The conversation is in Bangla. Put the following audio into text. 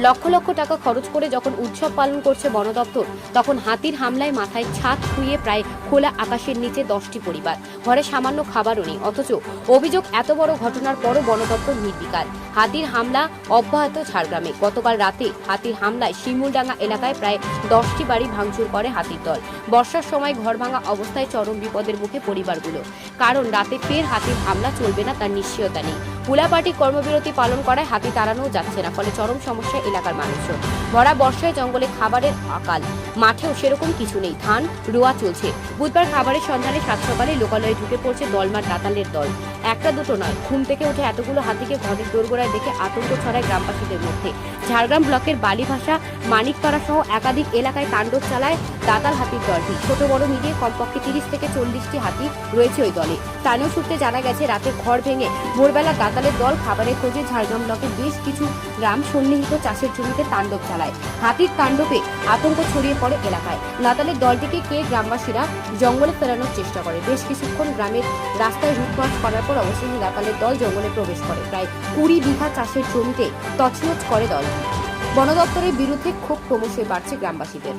লক্ষ লক্ষ টাকা খরচ করে যখন উৎসব পালন করছে বন দপ্তর, তখন হাতির হামলায় মাথায় ছাদ খুইয়ে প্রায় খোলা আকাশের নিচে 10টি পরিবার, ঘরে সামান্য খাবারও নেই। অথচ অভিযোগ এত বড় ঘটনার পরও বন দপ্তর নির্বিকার। হাতির হামলা অব্যাহত ঝাড়গ্রামে। গতকাল রাতে হাতির হামলায় শিমুলডাঙ্গা এলাকায় প্রায় 10টি বাড়ি ভাঙচুর করে হাতির দল। বর্ষার সময় ঘর ভাঙা অবস্থায় চরম বিপদের মুখে পরিবারগুলো, কারণ রাতে ফের হাতির হামলা চলবে না তার নিশ্চয়তা নেই। পুলাপাটি কর্মবিরতি পালন করায় হাতি তাড়ানোও যাচ্ছে না, ফলে চরম সমস্যা এলাকার মানুষজন। ভরা বর্ষায় জঙ্গলে খাবারের আকাল, মাঠেও সেরকম কিছু নেই, ধান রোয়া চলছে। বুধবার খাবারের সন্ধানে সাত সকালে লোকালয়ে ঢুকে পড়ছে দলমার দাতালের দল। একটা দুটো নয়, ঘুম থেকে উঠে এতগুলো হাতিকে ঘরের দোরগোড়ায় দেখে আতঙ্ক ছড়ায় গ্রামবাসীদের মধ্যে। ঝাড়গ্রাম ব্লকের বালিভাষা, মানিকপাড়া সহ একাধিক এলাকায় তাণ্ডব চালায় দাতাল হাতির দলটি। ছোট বড় মিলিয়ে কমপক্ষে 30 থেকে 40টি হাতি রয়েছে ওই দলে। স্থানীয় সূত্রে জানা গেছে, রাতে ঘর ভেঙে ভোরবেলা দাতালের দল খাবারের খোঁজে ঝাড়গ্রাম ব্লকের বেশ কিছু গ্রাম সন্নিহিত চাষের জমিতে তাণ্ডব চালায়। হাতির তাণ্ডবে আতঙ্ক ছড়িয়ে পড়ে এলাকায়। দাতালের দলটিকে গ্রামবাসীরা জঙ্গলে ফেরানোর চেষ্টা করে। বেশ কিছুক্ষণ গ্রামের রাস্তায় রুটমার্চ করার পর অবশেষে দাতালের দল জঙ্গলে প্রবেশ করে। প্রায় 20 বিঘা চাষের জমিতে তছনছ করে দল। বন দপ্তরের বিরুদ্ধে ক্ষোভ ক্রমশই বাড়ছে গ্রামবাসীদের।